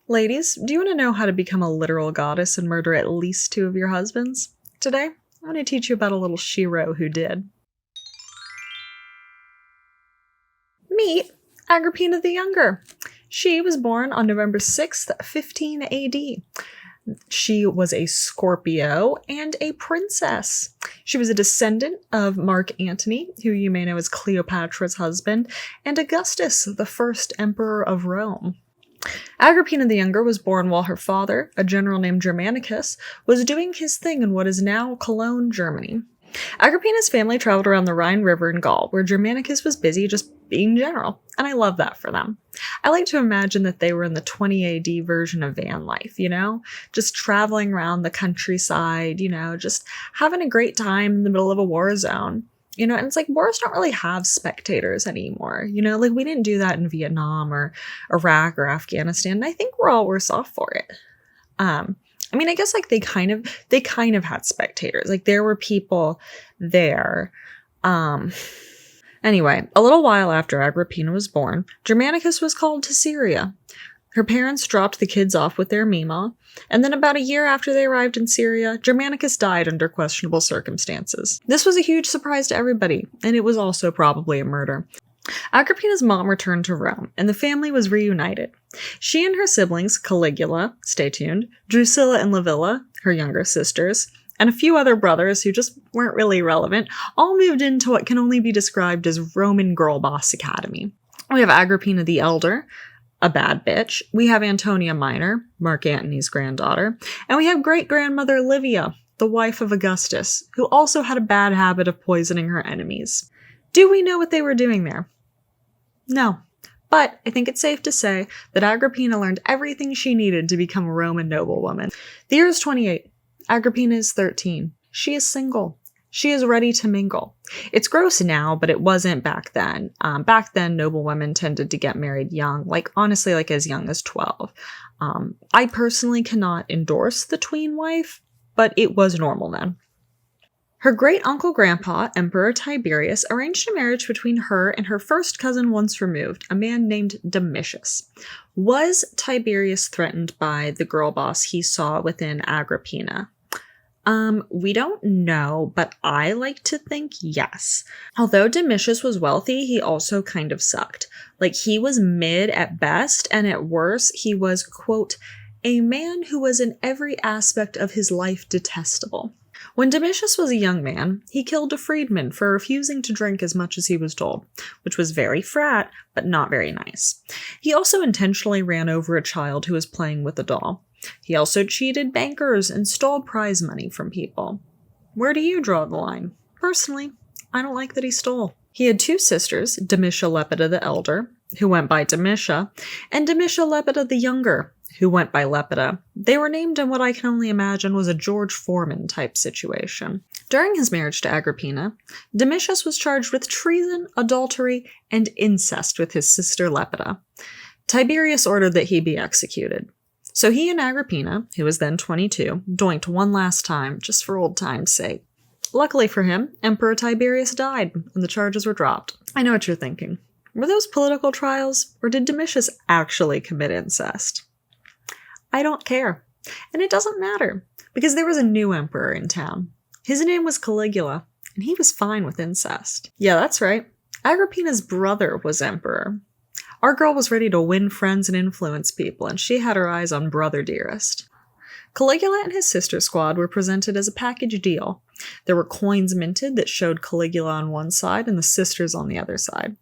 Ladies, do you want to know how to become a literal goddess and murder at least 2 of your husbands? Today, I'm going to teach you about a little shero who did. Meet Agrippina the Younger. She was born on November 6th, 15 AD. She was a Scorpio and a princess. She was a descendant of Mark Antony, who you may know as Cleopatra's husband, and Augustus, the first emperor of Rome. Agrippina the Younger was born while her father, a general named Germanicus, was doing his thing in what is now Cologne, Germany. Agrippina's family traveled around the Rhine River in Gaul, where Germanicus was busy just being general, and I love that for them. I like to imagine that they were in the 20 AD version of van life, just traveling around the countryside, just having a great time in the middle of a war zone. And it's like wars don't really have spectators anymore. We didn't do that in Vietnam or Iraq or Afghanistan. And I think we're all worse off for it. I guess they kind of had spectators. There were people there. Anyway, a little while after Agrippina was born, Germanicus was called to Syria. Her parents dropped the kids off with their Mima, and then about a year after they arrived in Syria, Germanicus died under questionable circumstances. This was a huge surprise to everybody, and it was also probably a murder. Agrippina's mom returned to Rome, and the family was reunited. She and her siblings, Caligula, stay tuned, Drusilla and Livilla, her younger sisters, and a few other brothers who just weren't really relevant, all moved into what can only be described as Roman girlboss academy. We have Agrippina the Elder, a bad bitch. We have Antonia Minor, Mark Antony's granddaughter, and we have great-grandmother Livia, the wife of Augustus, who also had a bad habit of poisoning her enemies. Do we know what they were doing there? No. But I think it's safe to say that Agrippina learned everything she needed to become a Roman noblewoman. The year is 28. Agrippina is 13. She is single. She is ready to mingle. It's gross now, but it wasn't back then. Back then, noblewomen tended to get married young, honestly, as young as 12. I personally cannot endorse the tween wife, but it was normal then. Her great-uncle-grandpa, Emperor Tiberius, arranged a marriage between her and her first cousin once removed, a man named Domitius. Was Tiberius threatened by the girl boss he saw within Agrippina? We don't know, but I like to think yes. Although Domitius was wealthy, he also kind of sucked. He was mid at best, and at worst, he was, quote, a man who was in every aspect of his life detestable. When Domitius was a young man, he killed a freedman for refusing to drink as much as he was told, which was very frat, but not very nice. He also intentionally ran over a child who was playing with a doll. He also cheated bankers and stole prize money from people. Where do you draw the line? Personally, I don't like that he stole. He had 2 sisters, Domitia Lepida the Elder, who went by Domitia, and Domitia Lepida the Younger, who went by Lepida. They were named in what I can only imagine was a George Foreman type situation. During his marriage to Agrippina, Domitius was charged with treason, adultery, and incest with his sister Lepida. Tiberius ordered that he be executed. So he and Agrippina, who was then 22, doinked one last time, just for old time's sake. Luckily for him, Emperor Tiberius died, and the charges were dropped. I know what you're thinking. Were those political trials, or did Domitius actually commit incest? I don't care. And it doesn't matter, because there was a new emperor in town. His name was Caligula, and he was fine with incest. Yeah, that's right. Agrippina's brother was emperor. Our girl was ready to win friends and influence people, and she had her eyes on brother dearest. Caligula and his sister squad were presented as a package deal. There were coins minted that showed Caligula on one side and the sisters on the other side.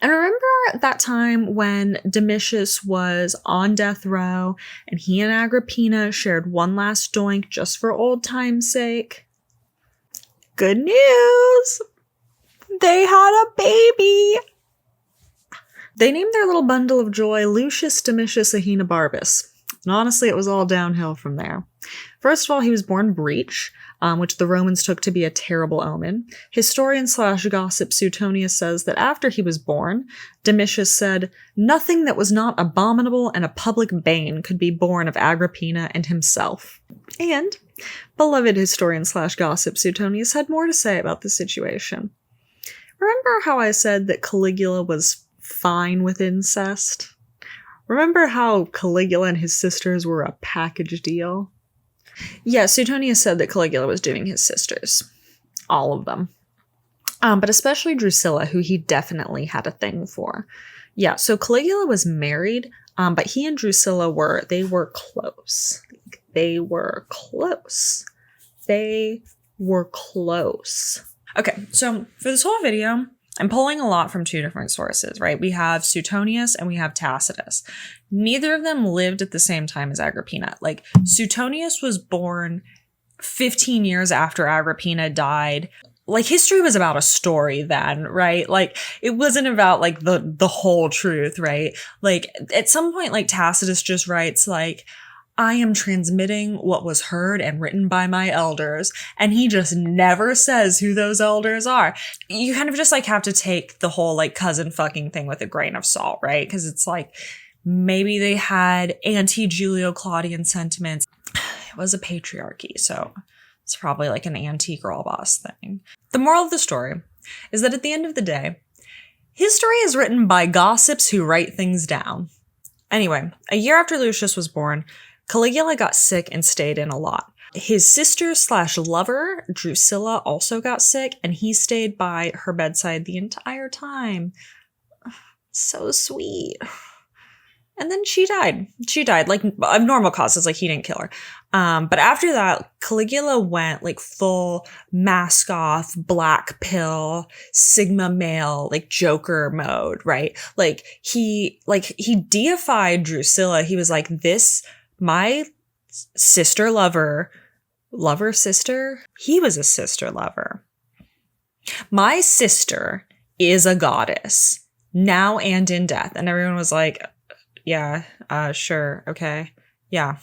And remember that time when Domitius was on death row and he and Agrippina shared one last doink just for old time's sake? Good news! They had a baby! They named their little bundle of joy Lucius Domitius Ahenobarbus. And honestly, it was all downhill from there. First of all, he was born breech, which the Romans took to be a terrible omen. Historian/gossip Suetonius says that after he was born, Domitius said, nothing that was not abominable and a public bane could be born of Agrippina and himself. And beloved historian/gossip Suetonius had more to say about the situation. Remember how I said that Caligula was fine with incest? Remember how Caligula and his sisters were a package deal? Yeah, Suetonius said that Caligula was doing his sisters. All of them. But especially Drusilla, who he definitely had a thing for. Yeah, so Caligula was married, but he and Drusilla were close. They were close. They were close. Okay, so for this whole video, I'm pulling a lot from two different sources, right? We have Suetonius and we have Tacitus. Neither of them lived at the same time as Agrippina. Like, Suetonius was born 15 years after Agrippina died. Like, history was about a story then, right? Like, it wasn't about, like, the whole truth, right? Like, at some point, like, Tacitus just writes, like, I am transmitting what was heard and written by my elders. And he just never says who those elders are. You kind of just, like, have to take the whole, like, cousin fucking thing with a grain of salt, right? Because it's like, maybe they had anti-Julio-Claudian sentiments. It was a patriarchy, so it's probably like an anti-girl boss thing. The moral of the story is that at the end of the day, history is written by gossips who write things down. Anyway, a year after Lucius was born, Caligula got sick and stayed in a lot. His sister/lover, Drusilla, also got sick, and he stayed by her bedside the entire time. So sweet. And then she died. She died, like, of normal causes, like, he didn't kill her. But after that, Caligula went, like, full mask-off, black pill, sigma male, like, Joker mode, right? Like, he deified Drusilla. He was like, my sister lover, sister? He was a sister lover. My sister is a goddess, now and in death. And everyone was like, yeah, sure, okay, yeah.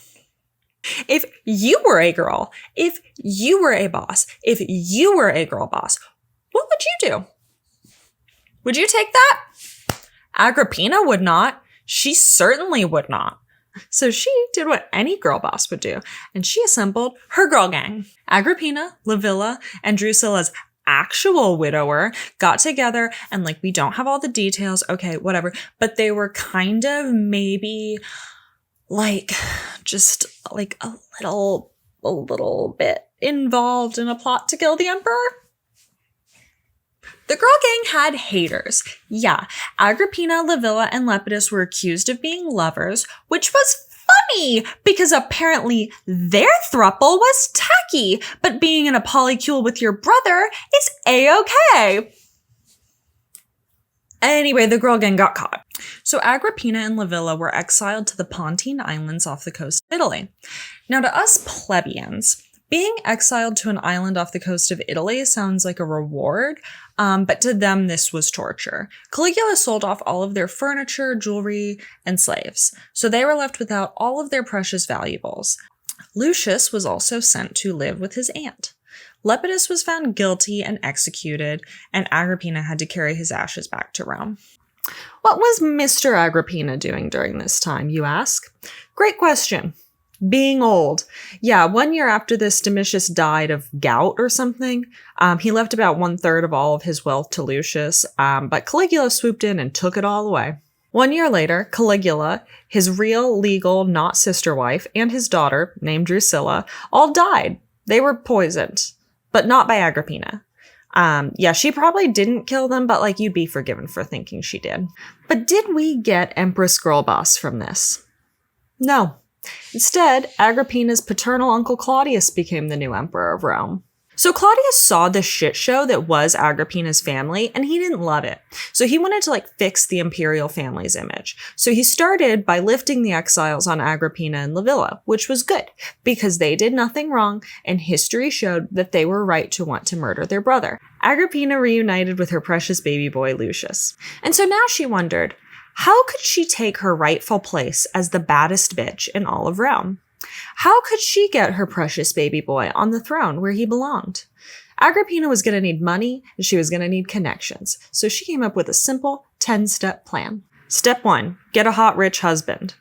If you were a girl, if you were a boss, if you were a girl boss, what would you do? Would you take that? Agrippina would not. She certainly would not. So she did what any girl boss would do, and she assembled her girl gang. Agrippina, Livilla, and Drusilla's actual widower got together, and, like, we don't have all the details, okay, whatever, but they were kind of maybe, like, just, like, a little bit involved in a plot to kill the emperor. The girl gang had haters. Yeah, Agrippina, Livilla, and Lepidus were accused of being lovers, which was funny because apparently their throuple was tacky, but being in a polycule with your brother is a-okay. Anyway, the girl gang got caught. So Agrippina and Livilla were exiled to the Pontine Islands off the coast of Italy. Now, to us plebeians, being exiled to an island off the coast of Italy sounds like a reward, but to them this was torture. Caligula sold off all of their furniture, jewelry, and slaves, so they were left without all of their precious valuables. Lucius was also sent to live with his aunt. Lepidus was found guilty and executed, and Agrippina had to carry his ashes back to Rome. What was Mr. Agrippina doing during this time, you ask? Great question. Being old. Yeah, 1 year after this, Domitius died of gout or something. He left about 1/3 of all of his wealth to Lucius, but Caligula swooped in and took it all away. 1 year later, Caligula, his real, legal, not sister wife, and his daughter, named Drusilla, all died. They were poisoned, but not by Agrippina. Yeah, she probably didn't kill them, but, like, you'd be forgiven for thinking she did. But did we get Empress Girl Boss from this? No. Instead, Agrippina's paternal uncle Claudius became the new emperor of Rome. So Claudius saw the shit show that was Agrippina's family, and he didn't love it. So he wanted to, like, fix the imperial family's image. So he started by lifting the exiles on Agrippina and Livilla, which was good, because they did nothing wrong, and history showed that they were right to want to murder their brother. Agrippina reunited with her precious baby boy, Lucius. And so now she wondered, how could she take her rightful place as the baddest bitch in all of Rome? How could she get her precious baby boy on the throne where he belonged? Agrippina was going to need money, and she was going to need connections, so she came up with a simple 10-step plan. Step 1, get a hot, rich husband.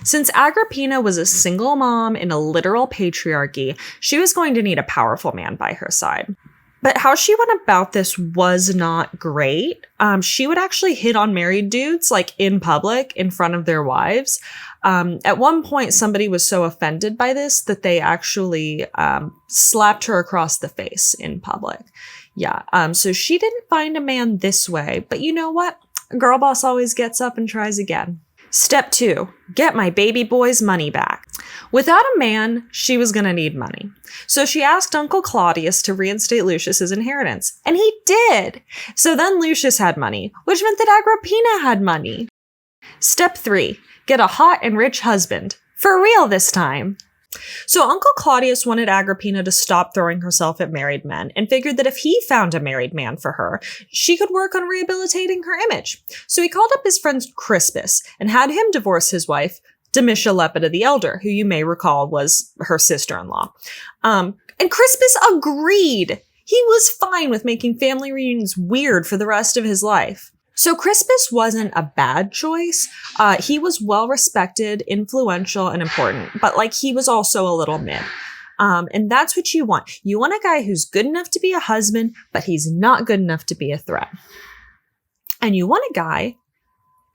Since Agrippina was a single mom in a literal patriarchy, she was going to need a powerful man by her side. But how she went about this was not great. She would actually hit on married dudes, like in public, in front of their wives. At one point, somebody was so offended by this that they actually slapped her across the face in public. Yeah, so she didn't find a man this way. But you know what? A girl boss always gets up and tries again. Step 2, get my baby boy's money back. Without a man, she was going to need money. So she asked Uncle Claudius to reinstate Lucius's inheritance, and he did. So then Lucius had money, which meant that Agrippina had money. Step 3, get a hot and rich husband. For real this time. So Uncle Claudius wanted Agrippina to stop throwing herself at married men and figured that if he found a married man for her, she could work on rehabilitating her image. So he called up his friend Crispus and had him divorce his wife, Domitia Lepida the Younger, who you may recall was her sister-in-law. And Crispus agreed. He was fine with making family reunions weird for the rest of his life. So Crispus wasn't a bad choice. He was well-respected, influential, and important, but he was also a little mid. And that's what you want. You want a guy who's good enough to be a husband, but he's not good enough to be a threat. And you want a guy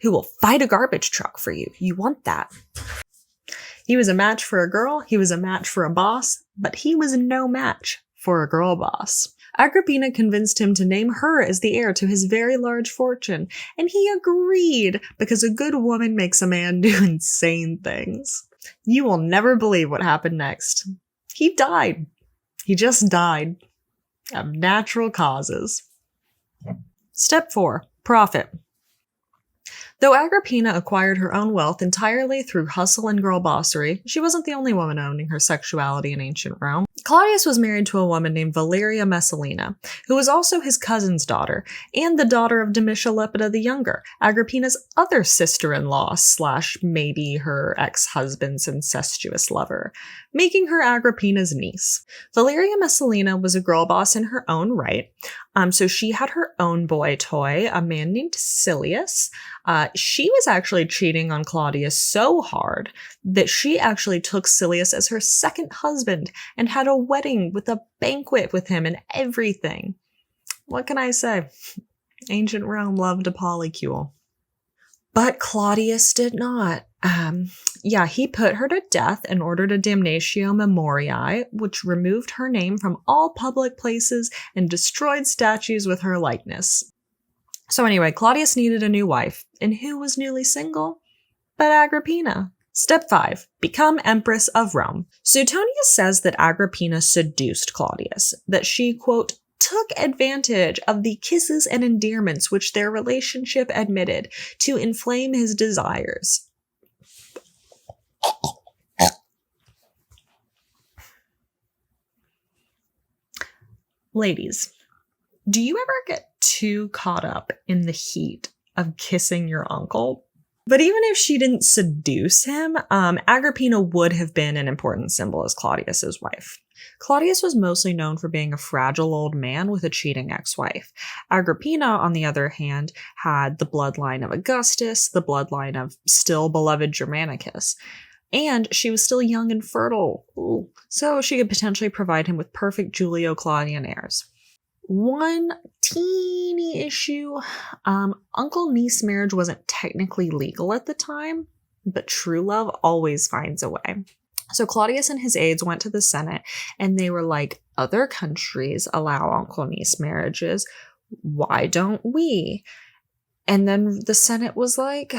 who will fight a garbage truck for you. You want that. He was a match for a girl, he was a match for a boss, but he was no match for a girl boss. Agrippina convinced him to name her as the heir to his very large fortune, and he agreed because a good woman makes a man do insane things. You will never believe what happened next. He died. He just died of natural causes. Step 4, profit. Though Agrippina acquired her own wealth entirely through hustle and girl bossery, she wasn't the only woman owning her sexuality in ancient Rome. Claudius was married to a woman named Valeria Messalina, who was also his cousin's daughter, and the daughter of Domitia Lepida the Younger, Agrippina's other sister-in-law / maybe her ex-husband's incestuous lover, making her Agrippina's niece. Valeria Messalina was a girl boss in her own right, so she had her own boy toy, a man named Silius. She was actually cheating on Claudius so hard that she actually took Silius as her second husband and had a wedding with a banquet with him and everything. What can I say? Ancient Rome loved a polycule. But Claudius did not. He put her to death and ordered a damnatio memoriae, which removed her name from all public places and destroyed statues with her likeness. So anyway, Claudius needed a new wife, and who was newly single? But Agrippina. Step 5, become Empress of Rome. Suetonius says that Agrippina seduced Claudius, that she, quote, took advantage of the kisses and endearments which their relationship admitted to inflame his desires. Ladies, do you ever get too caught up in the heat of kissing your uncle? But even if she didn't seduce him, Agrippina would have been an important symbol as Claudius's wife. Claudius was mostly known for being a fragile old man with a cheating ex-wife. Agrippina, on the other hand, had the bloodline of Augustus, the bloodline of still beloved Germanicus. And she was still young and fertile, so she could potentially provide him with perfect Julio-Claudian heirs. One teeny issue, uncle-niece marriage wasn't technically legal at the time, but true love always finds a way. So Claudius and his aides went to the Senate, and they were like, other countries allow uncle-niece marriages. Why don't we? And then the Senate was like,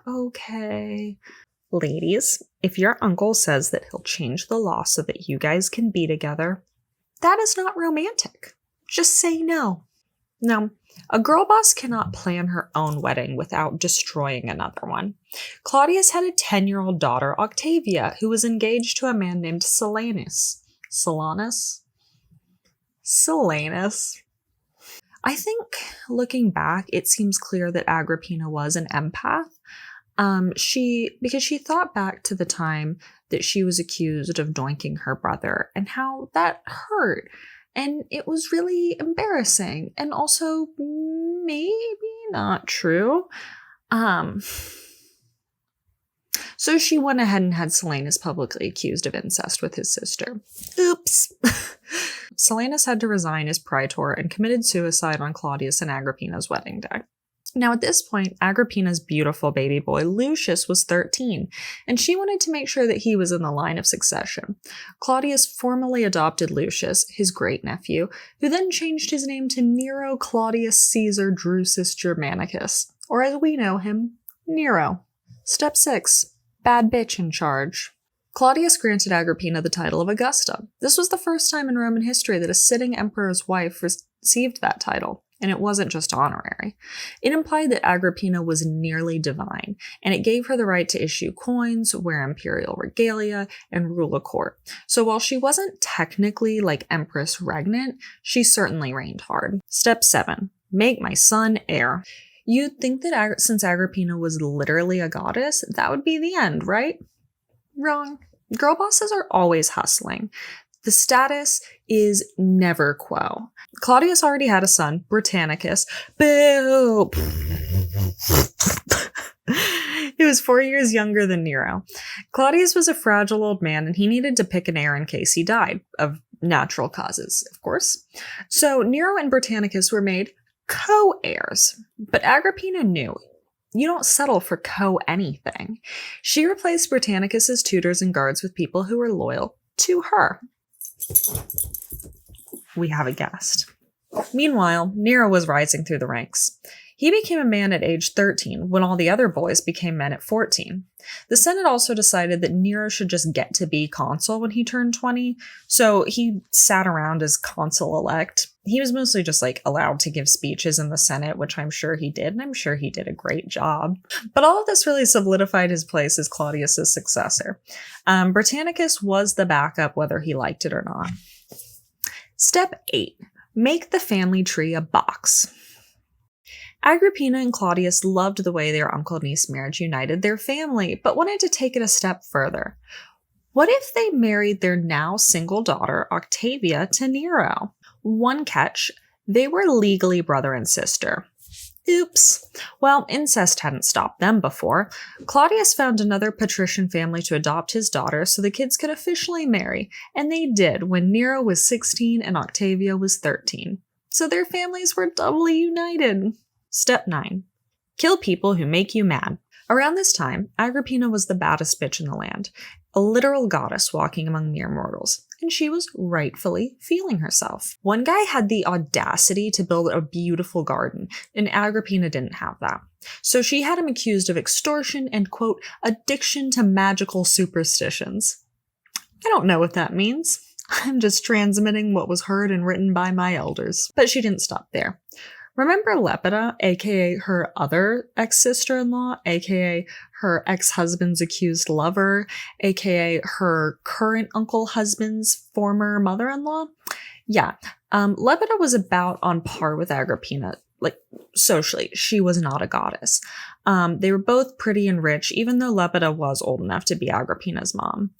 okay. Ladies, if your uncle says that he'll change the law so that you guys can be together, that is not romantic. Just say no. Now, a girl boss cannot plan her own wedding without destroying another one. Claudius had a 10-year-old daughter, Octavia, who was engaged to a man named Silanus. Silanus? Silanus. I think, looking back, it seems clear that Agrippina was an empath. Because she thought back to the time that she was accused of doinking her brother and how that hurt. And it was really embarrassing and also maybe not true. So she went ahead and had Silanus publicly accused of incest with his sister. Oops. Silanus had to resign as praetor and committed suicide on Claudius and Agrippina's wedding day. Now, at this point, Agrippina's beautiful baby boy, Lucius, was 13, and she wanted to make sure that he was in the line of succession. Claudius formally adopted Lucius, his great-nephew, who then changed his name to Nero Claudius Caesar Drusus Germanicus, or as we know him, Nero. Step 6. Bad bitch in charge. Claudius granted Agrippina the title of Augusta. This was the first time in Roman history that a sitting emperor's wife received that title. And it wasn't just honorary. It implied that Agrippina was nearly divine, and it gave her the right to issue coins, wear imperial regalia, and rule a court. So while she wasn't technically like Empress Regnant, she certainly reigned hard. Step 7. Make my son heir. You'd think that since Agrippina was literally a goddess, that would be the end, right? Wrong. Girl bosses are always hustling. The status is never quo. Claudius already had a son, Britannicus. Boo! He was 4 years younger than Nero. Claudius was a fragile old man, and he needed to pick an heir in case he died, of natural causes, of course. So Nero and Britannicus were made co-heirs. But Agrippina knew you don't settle for co-anything. She replaced Britannicus's tutors and guards with people who were loyal to her. We have a guest. Meanwhile, Nero was rising through the ranks. He became a man at age 13 when all the other boys became men at 14. The Senate also decided that Nero should just get to be consul when he turned 20, so he sat around as consul-elect. He was mostly just allowed to give speeches in the Senate, which I'm sure he did, and I'm sure he did a great job. But all of this really solidified his place as Claudius's successor. Britannicus was the backup whether he liked it or not. Step 8. Make the family tree a box. Agrippina and Claudius loved the way their uncle-niece marriage united their family, but wanted to take it a step further. What if they married their now single daughter, Octavia, to Nero? One catch, they were legally brother and sister. Oops. Well, incest hadn't stopped them before. Claudius found another patrician family to adopt his daughter so the kids could officially marry, and they did when Nero was 16 and Octavia was 13. So their families were doubly united. Step 9. Kill people who make you mad. Around this time, Agrippina was the baddest bitch in the land, a literal goddess walking among mere mortals, and she was rightfully feeling herself. One guy had the audacity to build a beautiful garden, and Agrippina didn't have that. So she had him accused of extortion and, quote, addiction to magical superstitions. I don't know what that means. I'm just transmitting what was heard and written by my elders. But she didn't stop there. Remember Lepida, aka her other ex-sister-in-law, aka her ex-husband's accused lover, aka her current uncle-husband's former mother-in-law? Yeah, Lepida was about on par with Agrippina. Socially, she was not a goddess. They were both pretty and rich, even though Lepida was old enough to be Agrippina's mom.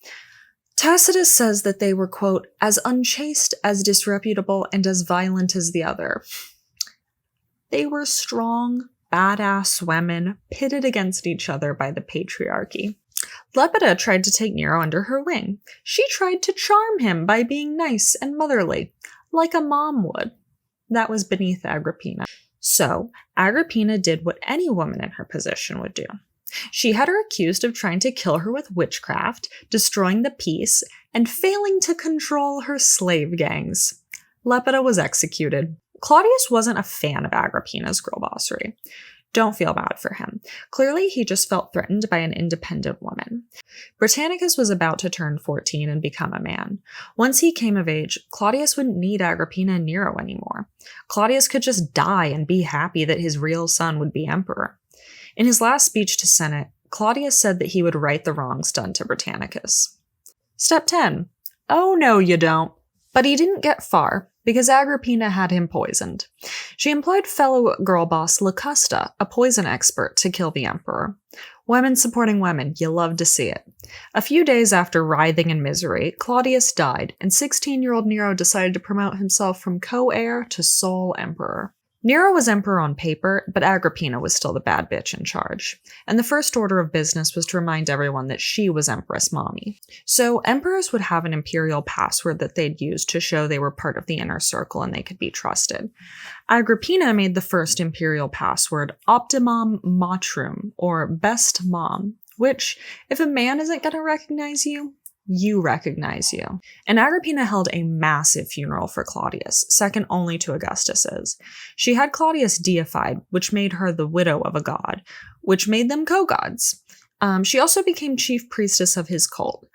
Tacitus says that they were, quote, as unchaste, as disreputable, and as violent as the other. They were strong, badass women pitted against each other by the patriarchy. Lepida tried to take Nero under her wing. She tried to charm him by being nice and motherly, like a mom would. That was beneath Agrippina. So, Agrippina did what any woman in her position would do. She had her accused of trying to kill her with witchcraft, destroying the peace, and failing to control her slave gangs. Lepida was executed. Claudius wasn't a fan of Agrippina's girlbossery. Don't feel bad for him. Clearly, he just felt threatened by an independent woman. Britannicus was about to turn 14 and become a man. Once he came of age, Claudius wouldn't need Agrippina and Nero anymore. Claudius could just die and be happy that his real son would be emperor. In his last speech to Senate, Claudius said that he would right the wrongs done to Britannicus. Step 10. Oh no, you don't. But he didn't get far, because Agrippina had him poisoned. She employed fellow girl boss Locusta, a poison expert, to kill the emperor. Women supporting women, you love to see it. A few days after writhing in misery, Claudius died, and 16-year-old Nero decided to promote himself from co-heir to sole emperor. Nero was emperor on paper, but Agrippina was still the bad bitch in charge. And the first order of business was to remind everyone that she was Empress Mommy. So emperors would have an imperial password that they'd use to show they were part of the inner circle and they could be trusted. Agrippina made the first imperial password Optimum Matrum, or Best Mom, which, if a man isn't going to recognize you, you recognize you. And Agrippina held a massive funeral for Claudius, second only to Augustus's. She had Claudius deified, which made her the widow of a god, which made them co-gods. She also became chief priestess of his cult.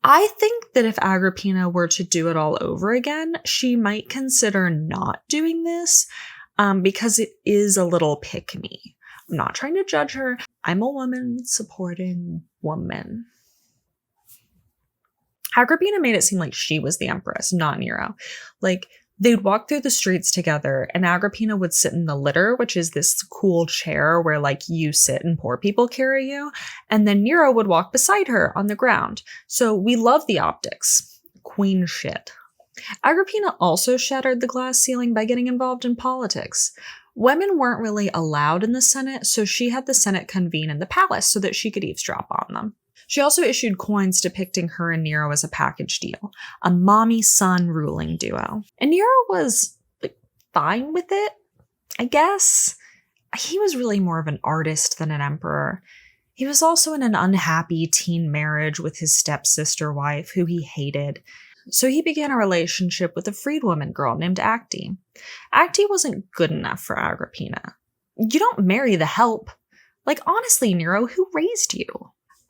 I think that if Agrippina were to do it all over again, she might consider not doing this, because it is a little pick-me. I'm not trying to judge her. I'm a woman supporting women. Agrippina made it seem like she was the empress, not Nero. Like, they'd walk through the streets together, and Agrippina would sit in the litter, which is this cool chair where, like, you sit and poor people carry you, and then Nero would walk beside her on the ground. So we love the optics. Queen shit. Agrippina also shattered the glass ceiling by getting involved in politics. Women weren't really allowed in the Senate, so she had the Senate convene in the palace so that she could eavesdrop on them. She also issued coins depicting her and Nero as a package deal, a mommy-son ruling duo. And Nero was fine with it, I guess. He was really more of an artist than an emperor. He was also in an unhappy teen marriage with his stepsister wife, who he hated. So he began a relationship with a freedwoman girl named Acte. Acte wasn't good enough for Agrippina. You don't marry the help. Like, honestly, Nero, who raised you?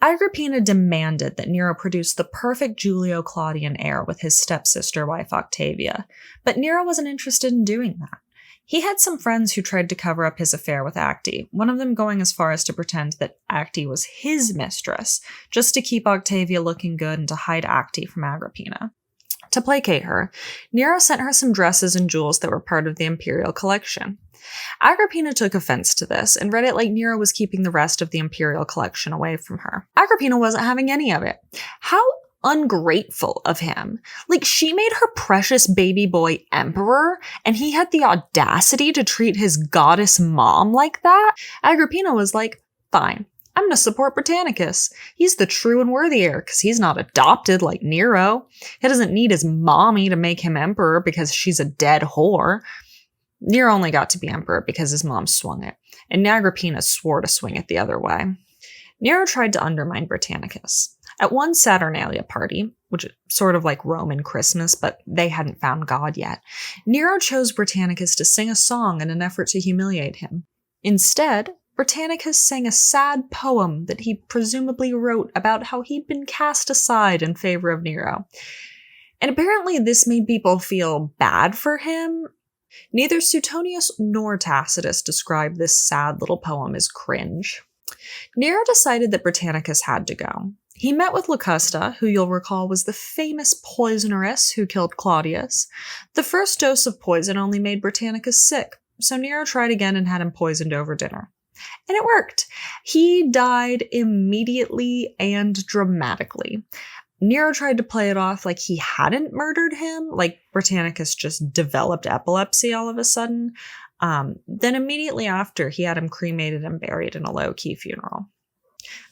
Agrippina demanded that Nero produce the perfect Julio-Claudian heir with his stepsister wife Octavia, but Nero wasn't interested in doing that. He had some friends who tried to cover up his affair with Acte, one of them going as far as to pretend that Acte was his mistress, just to keep Octavia looking good and to hide Acte from Agrippina. To placate her, Nero sent her some dresses and jewels that were part of the imperial collection. Agrippina took offense to this and read it like Nero was keeping the rest of the imperial collection away from her. Agrippina wasn't having any of it. How ungrateful of him. Like, she made her precious baby boy emperor, and he had the audacity to treat his goddess mom like that? Agrippina was like, fine, I'm gonna support Britannicus. He's the true and worthy heir, because he's not adopted like Nero. He doesn't need his mommy to make him emperor because she's a dead whore. Nero only got to be emperor because his mom swung it, and Agrippina swore to swing it the other way. Nero tried to undermine Britannicus. At one Saturnalia party, which is sort of like Roman Christmas, but they hadn't found God yet, Nero chose Britannicus to sing a song in an effort to humiliate him. Instead, Britannicus sang a sad poem that he presumably wrote about how he'd been cast aside in favor of Nero. And apparently this made people feel bad for him. Neither Suetonius nor Tacitus described this sad little poem as cringe. Nero decided that Britannicus had to go. He met with Locusta, who you'll recall was the famous poisoneress who killed Claudius. The first dose of poison only made Britannicus sick, so Nero tried again and had him poisoned over dinner. And it worked. He died immediately and dramatically. Nero tried to play it off like he hadn't murdered him, like Britannicus just developed epilepsy all of a sudden. Then immediately after, he had him cremated and buried in a low-key funeral.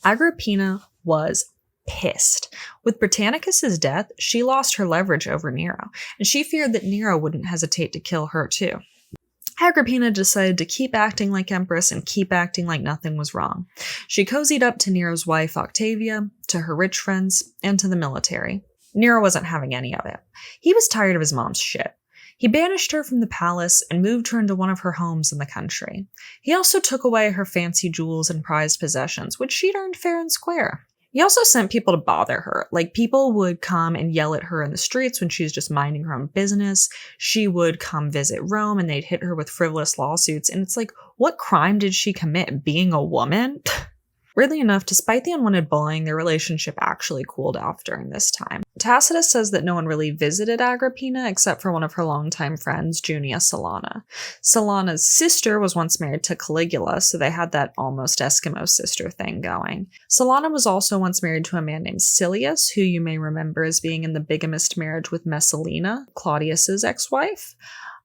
Agrippina was pissed. With Britannicus's death, she lost her leverage over Nero, and she feared that Nero wouldn't hesitate to kill her too. Agrippina decided to keep acting like empress and keep acting like nothing was wrong. She cozied up to Nero's wife Octavia, to her rich friends, and to the military. Nero wasn't having any of it. He was tired of his mom's shit. He banished her from the palace and moved her into one of her homes in the country. He also took away her fancy jewels and prized possessions, which she'd earned fair and square. He also sent people to bother her. Like, people would come and yell at her in the streets when she's just minding her own business. She would come visit Rome and they'd hit her with frivolous lawsuits. And it's like, what crime did she commit? Being a woman? Weirdly enough, despite the unwanted bullying, their relationship actually cooled off during this time. Tacitus says that no one really visited Agrippina except for one of her longtime friends, Junia Silana. Silana's sister was once married to Caligula, so they had that almost Eskimo sister thing going. Silana was also once married to a man named Silius, who you may remember as being in the bigamist marriage with Messalina, Claudius's ex-wife.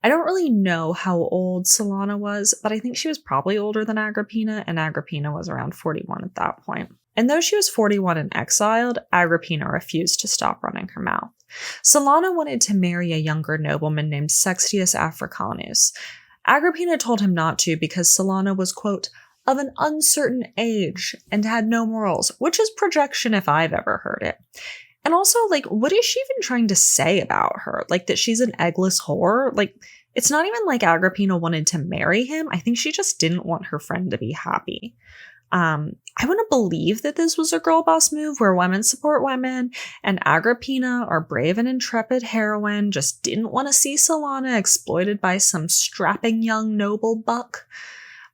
I don't really know how old Solana was, but I think she was probably older than Agrippina, and Agrippina was around 41 at that point. And though she was 41 and exiled, Agrippina refused to stop running her mouth. Solana wanted to marry a younger nobleman named Sextius Africanus. Agrippina told him not to because Solana was, quote, of an uncertain age and had no morals, which is projection if I've ever heard it. And also, like, what is she even trying to say about her? Like, that she's an eggless whore? Like, it's not even like Agrippina wanted to marry him. I think she just didn't want her friend to be happy. I want to believe that this was a girl boss move where women support women, and Agrippina, our brave and intrepid heroine, just didn't want to see Solana exploited by some strapping young noble buck.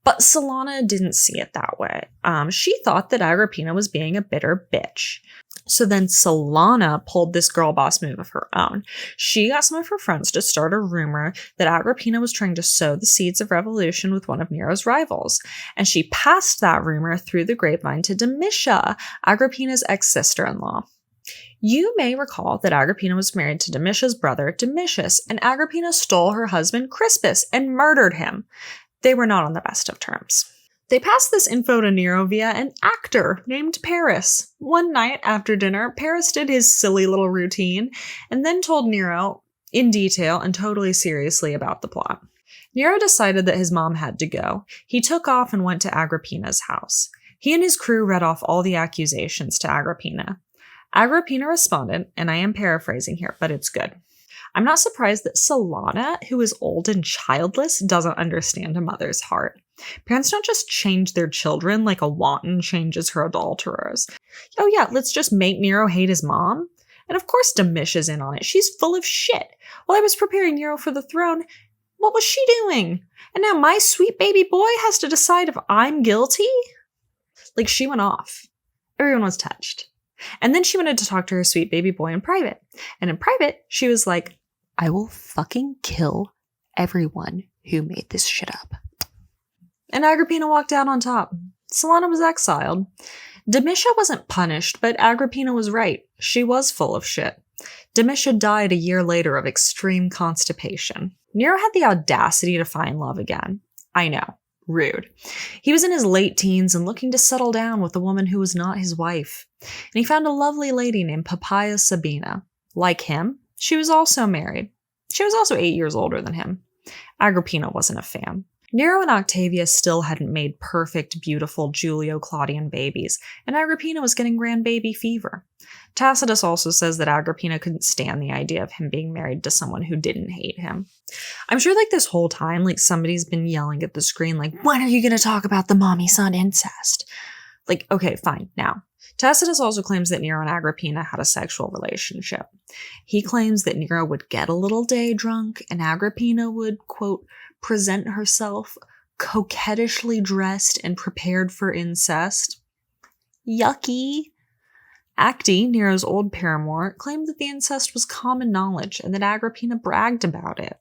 But Solana didn't see it that way. She thought that Agrippina was being a bitter bitch. So then Solana pulled this girl boss move of her own. She got some of her friends to start a rumor that Agrippina was trying to sow the seeds of revolution with one of Nero's rivals. And she passed that rumor through the grapevine to Domitia, Agrippina's ex-sister-in-law. You may recall that Agrippina was married to Domitia's brother, Domitius, and Agrippina stole her husband, Crispus, and murdered him. They were not on the best of terms. They passed this info to Nero via an actor named Paris. One night after dinner, Paris did his silly little routine and then told Nero in detail and totally seriously about the plot. Nero decided that his mom had to go. He took off and went to Agrippina's house. He and his crew read off all the accusations to Agrippina. Agrippina responded, and I am paraphrasing here, but it's good. I'm not surprised that Solana, who is old and childless, doesn't understand a mother's heart. Parents don't just change their children like a wanton changes her adulterers. Oh yeah, let's just make Nero hate his mom? And of course Domitia's in on it. She's full of shit. While I was preparing Nero for the throne, what was she doing? And now my sweet baby boy has to decide if I'm guilty? Like, she went off. Everyone was touched. And then she wanted to talk to her sweet baby boy in private. And in private, she was like, I will fucking kill everyone who made this shit up. And Agrippina walked out on top. Solana was exiled. Domitia wasn't punished, but Agrippina was right. She was full of shit. Domitia died a year later of extreme constipation. Nero had the audacity to find love again. I know. Rude. He was in his late teens and looking to settle down with a woman who was not his wife. And he found a lovely lady named Poppaea Sabina. Like him, she was also married. She was also 8 years older than him. Agrippina wasn't a fan. Nero and Octavia still hadn't made perfect, beautiful Julio-Claudian babies, and Agrippina was getting grandbaby fever. Tacitus also says that Agrippina couldn't stand the idea of him being married to someone who didn't hate him. I'm sure like this whole time, like somebody's been yelling at the screen like, when are you going to talk about the mommy-son incest? Like, okay, fine, now. Tacitus also claims that Nero and Agrippina had a sexual relationship. He claims that Nero would get a little day drunk and Agrippina would, quote, present herself coquettishly dressed and prepared for incest. Yucky. Acte, Nero's old paramour, claimed that the incest was common knowledge and that Agrippina bragged about it.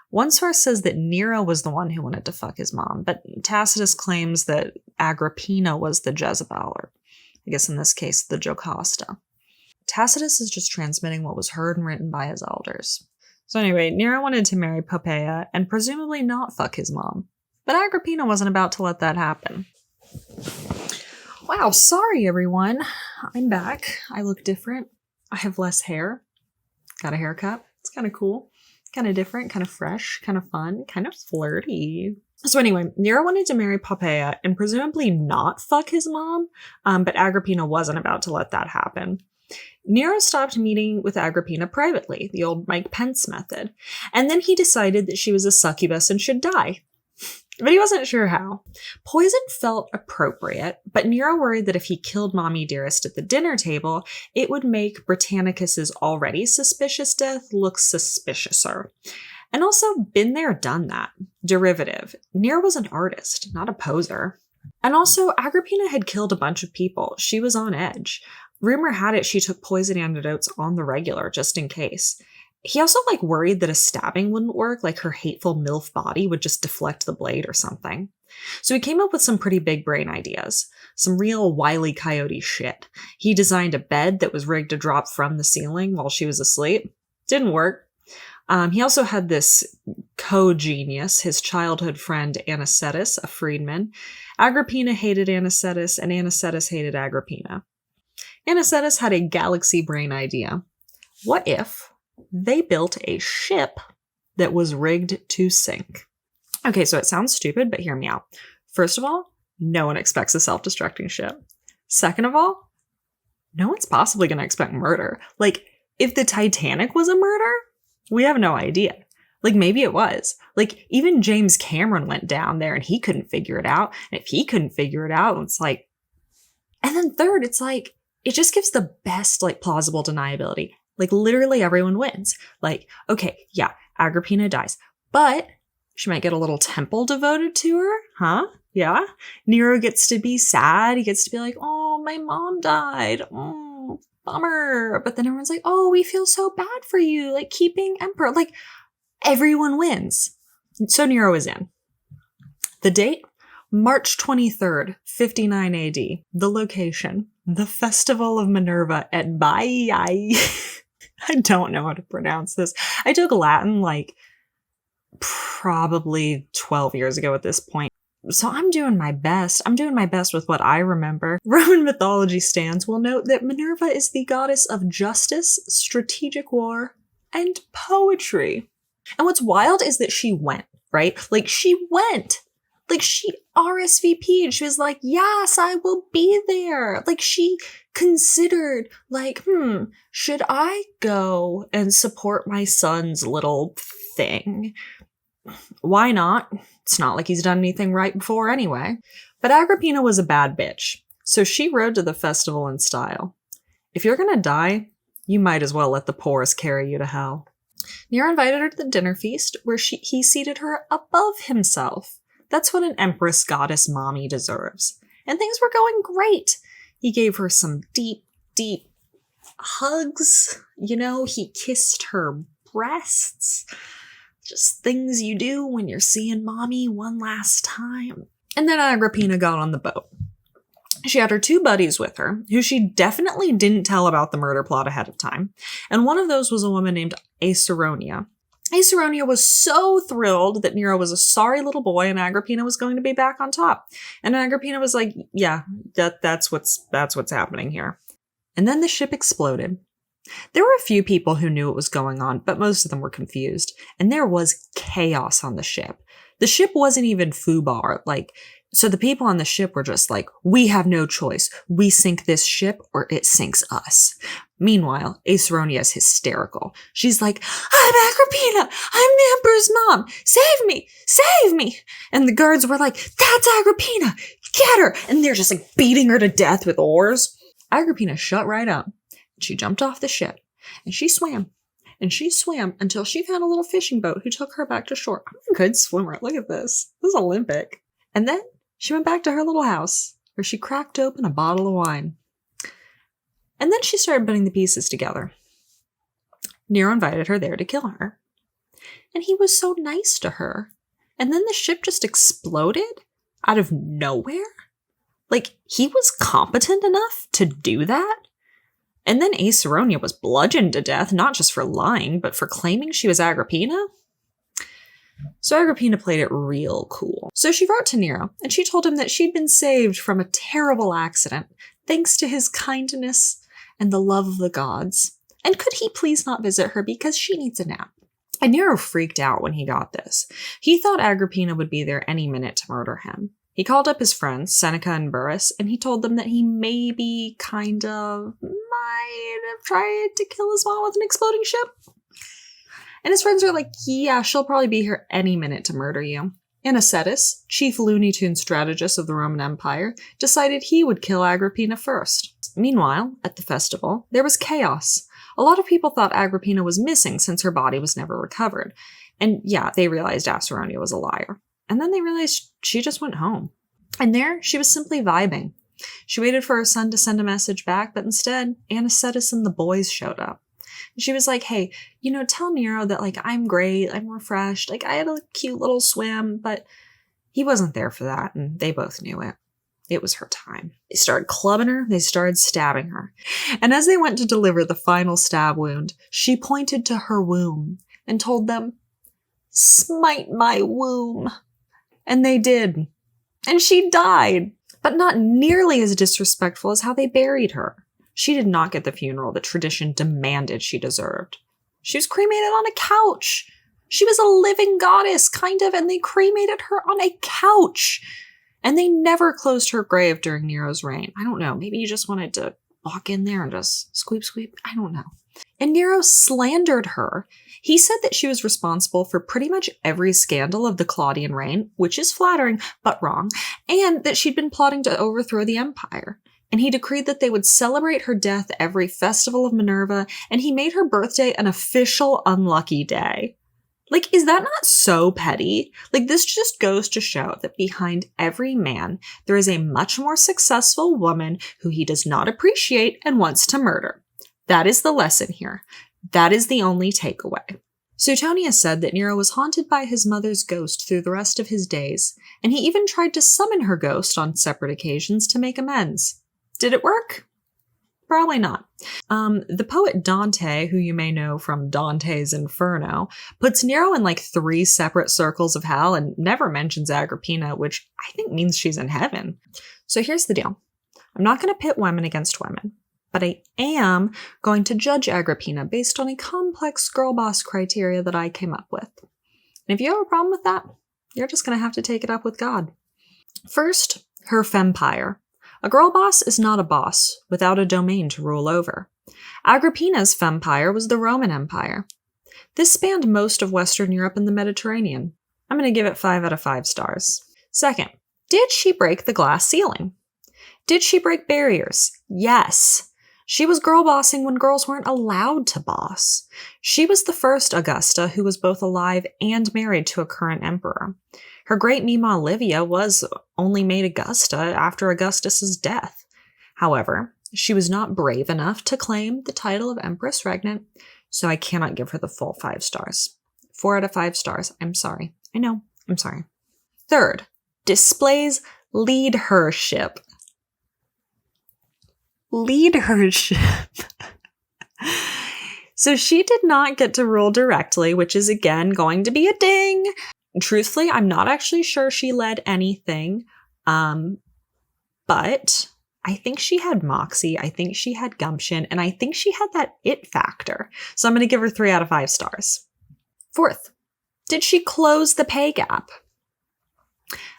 One source says that Nero was the one who wanted to fuck his mom, but Tacitus claims that Agrippina was the Jezebel, or I guess in this case, the Jocasta. Tacitus is just transmitting what was heard and written by his elders. So anyway, Nero wanted to marry Poppaea and presumably not fuck his mom. But Agrippina wasn't about to let that happen. Wow, sorry everyone. I'm back. I look different. I have less hair. Got a haircut. It's kind of cool. Kind of different, kind of fresh, kind of fun, kind of flirty. So anyway, Nero wanted to marry Poppaea and presumably not fuck his mom, but Agrippina wasn't about to let that happen. Nero stopped meeting with Agrippina privately, the old Mike Pence method, and then he decided that she was a succubus and should die. But he wasn't sure how. Poison felt appropriate, but Nero worried that if he killed Mommy Dearest at the dinner table, it would make Britannicus's already suspicious death look suspiciouser. And also, been there, done that. Derivative. Nero was an artist, not a poser. And also, Agrippina had killed a bunch of people. She was on edge. Rumor had it she took poison antidotes on the regular, just in case. He also, worried that a stabbing wouldn't work, like her hateful MILF body would just deflect the blade or something. So he came up with some pretty big brain ideas. Some real Wile E. Coyote shit. He designed a bed that was rigged to drop from the ceiling while she was asleep. Didn't work. He also had this co-genius, his childhood friend Anicetus, a freedman. Agrippina hated Anicetus, and Anicetus hated Agrippina. Anicetus had a galaxy brain idea. What if they built a ship that was rigged to sink? Okay, so it sounds stupid, but hear me out. First of all, no one expects a self-destructing ship. Second of all, no one's possibly going to expect murder. Like, if the Titanic was a murder, we have no idea. Like, maybe it was. Like, even James Cameron went down there and he couldn't figure it out. And if he couldn't figure it out, it's like... And then third, it's like, it just gives the best, like, plausible deniability. Like, literally everyone wins. Like, okay, yeah, Agrippina dies. But she might get a little temple devoted to her, huh? Yeah. Nero gets to be sad. He gets to be like, oh, my mom died. Oh, bummer. But then everyone's like, oh, we feel so bad for you. Like, keeping emperor. Like, everyone wins. So Nero is in. The date? March 23rd, 59 AD. The location? The Festival of Minerva at Baiae. I don't know how to pronounce this. I took Latin, like, probably 12 years ago at this point. So I'm doing my best. I'm doing my best with what I remember. Roman mythology stands will note that Minerva is the goddess of justice, strategic war, and poetry. And what's wild is that she went, right? Like, she went. Like, she RSVP'd. She was like, yes, I will be there. Like, she considered, like, should I go and support my son's little thing? Why not? It's not like he's done anything right before anyway. But Agrippina was a bad bitch, so she rode to the festival in style. If you're gonna die, you might as well let the poorest carry you to hell. Nero invited her to the dinner feast, where he seated her above himself. That's what an empress goddess mommy deserves. And things were going great. He gave her some deep, deep hugs. You know, he kissed her breasts. Just things you do when you're seeing mommy one last time. And then Agrippina got on the boat. She had her two buddies with her, who she definitely didn't tell about the murder plot ahead of time. And one of those was a woman named Acerronia. Acerronia was so thrilled that Nero was a sorry little boy and Agrippina was going to be back on top. And Agrippina was like, yeah, that's what's happening here. And then the ship exploded. There were a few people who knew what was going on, but most of them were confused. And there was chaos on the ship. The ship wasn't even foobar. So the people on the ship were just like, we have no choice. We sink this ship or it sinks us. Meanwhile, Acerronia is hysterical. She's like, I'm Agrippina. I'm the emperor's mom. Save me. Save me. And the guards were like, that's Agrippina. Get her. And they're just like beating her to death with oars. Agrippina shut right up. She jumped off the ship and she swam. And she swam until she found a little fishing boat who took her back to shore. I'm a good swimmer. Look at this. This is Olympic. And then she went back to her little house where she cracked open a bottle of wine. And then she started putting the pieces together. Nero invited her there to kill her. And he was so nice to her. And then the ship just exploded out of nowhere. Like, he was competent enough to do that? And then Acerronia was bludgeoned to death, not just for lying, but for claiming she was Agrippina? So Agrippina played it real cool. So she wrote to Nero, and she told him that she'd been saved from a terrible accident, thanks to his kindness and the love of the gods. And could he please not visit her because she needs a nap? And Nero freaked out when he got this. He thought Agrippina would be there any minute to murder him. He called up his friends, Seneca and Burrus, and he told them that he maybe might have tried to kill his mom with an exploding ship. And his friends are like, yeah, she'll probably be here any minute to murder you. Anicetus, chief Looney Tunes strategist of the Roman Empire, decided he would kill Agrippina first. Meanwhile, at the festival, there was chaos. A lot of people thought Agrippina was missing since her body was never recovered. And yeah, they realized Acerronia was a liar. And then they realized she just went home. And there, she was simply vibing. She waited for her son to send a message back, but instead, Anicetus and the boys showed up. She was like, hey, tell Nero that, I'm great, I'm refreshed, I had a cute little swim, but he wasn't there for that, and they both knew it. It was her time. They started clubbing her, they started stabbing her. And as they went to deliver the final stab wound, she pointed to her womb and told them, smite my womb. And they did. And she died, but not nearly as disrespectful as how they buried her. She did not get the funeral that tradition demanded she deserved. She was cremated on a couch. She was a living goddess, kind of, and they cremated her on a couch. And they never closed her grave during Nero's reign. I don't know, maybe you just wanted to walk in there and just squeep, squeep. I don't know. And Nero slandered her. He said that she was responsible for pretty much every scandal of the Claudian reign, which is flattering, but wrong, and that she'd been plotting to overthrow the empire. And he decreed that they would celebrate her death every festival of Minerva, and he made her birthday an official unlucky day. Like, is that not so petty? Like, this just goes to show that behind every man, there is a much more successful woman who he does not appreciate and wants to murder. That is the lesson here. That is the only takeaway. Suetonius said that Nero was haunted by his mother's ghost through the rest of his days, and he even tried to summon her ghost on separate occasions to make amends. Did it work? Probably not. The poet Dante, who you may know from Dante's Inferno, puts Nero in like 3 separate circles of hell and never mentions Agrippina, which I think means she's in heaven. So here's the deal. I'm not going to pit women against women, but I am going to judge Agrippina based on a complex girl boss criteria that I came up with. And if you have a problem with that, you're just going to have to take it up with God. First, her fempire. A girl boss is not a boss without a domain to rule over. Agrippina's fempire was the Roman Empire. This spanned most of Western Europe and the Mediterranean. I'm going to give it 5 out of 5 stars. Second, did she break the glass ceiling? Did she break barriers? Yes. She was girl bossing when girls weren't allowed to boss. She was the first Augusta who was both alive and married to a current emperor. Her great Mima Livia was only made Augusta after Augustus's death. However, she was not brave enough to claim the title of Empress Regnant, so I cannot give her the full 5 stars. 4 out of 5 stars. I'm sorry. I know. I'm sorry. Third, displays leadership. Leadership. So she did not get to rule directly, which is again going to be a ding. Truthfully, I'm not actually sure she led anything, but I think she had moxie, I think she had gumption, and I think she had that it factor. So I'm going to give her 3 out of 5 stars. Fourth, did she close the pay gap?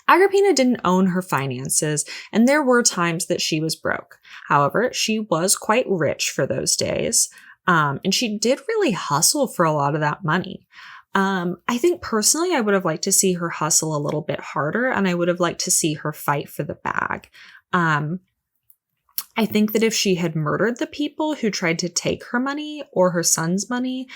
Agrippina didn't own her finances, and there were times that she was broke. However, she was quite rich for those days, and she did really hustle for a lot of that money. I think personally, I would have liked to see her hustle a little bit harder, and I would have liked to see her fight for the bag. I think that if she had murdered the people who tried to take her money or her son's money,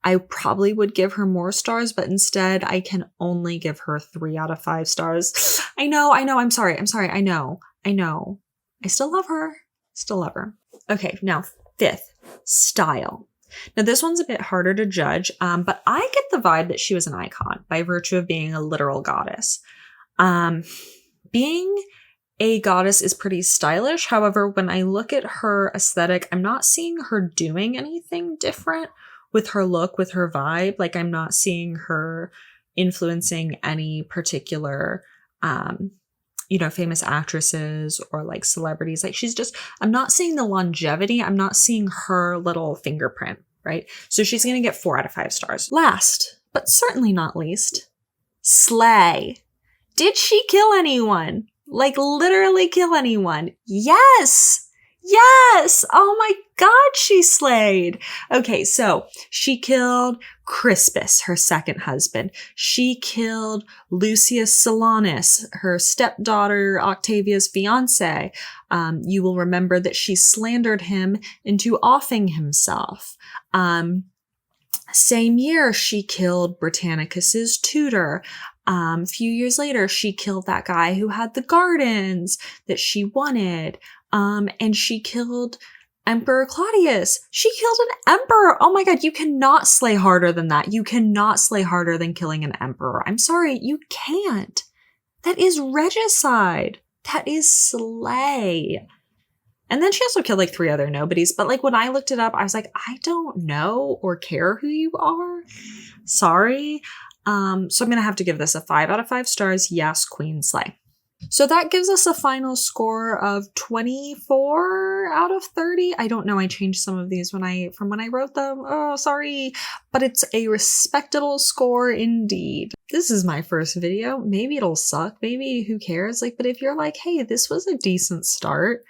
I probably would give her more stars, but instead I can only give her 3 out of 5 stars. I know, I'm sorry, I know. I still love her. Okay, now 5th, style. Now, this one's a bit harder to judge, but I get the vibe that she was an icon by virtue of being a literal goddess. Being a goddess is pretty stylish. However, when I look at her aesthetic, I'm not seeing her doing anything different with her look, with her vibe. Like, I'm not seeing her influencing any particular, famous actresses or like celebrities. Like, I'm not seeing the longevity. I'm not seeing her little fingerprint, right? So she's going to get 4 out of 5 stars. Last, but certainly not least, slay. Did she kill anyone? Like, literally kill anyone? Yes! Oh my God, she slayed. Okay, so she killed Crispus, her second husband. She killed Lucius Silanus, her stepdaughter Octavia's fiance. You will remember that she slandered him into offing himself. Same year, she killed Britannicus's tutor. A few years later, she killed that guy who had the gardens that she wanted. And she killed Emperor Claudius. She killed an emperor. Oh my God, you cannot slay harder than that. You cannot slay harder than killing an emperor. I'm sorry, you can't. That is regicide. That is slay. And then she also killed like 3 other nobodies. But like when I looked it up, I was like, I don't know or care who you are. Sorry. So I'm going to have to give this a 5 out of 5 stars. Yes, queen slay. So that gives us a final score of 24 out of 30. I don't know. I changed some of these from when I wrote them. Oh, sorry. But it's a respectable score indeed. This is my first video. Maybe it'll suck. Maybe who cares? Like, but if you're like, hey, this was a decent start,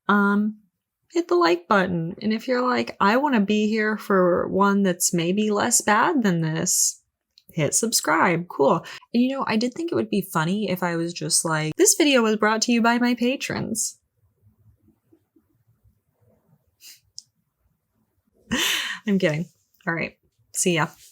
hit the like button. And if you're like, I want to be here for one that's maybe less bad than this, hit subscribe. Cool. And you know, I did think it would be funny if I was just like, this video was brought to you by my patrons. I'm kidding. All right. See ya.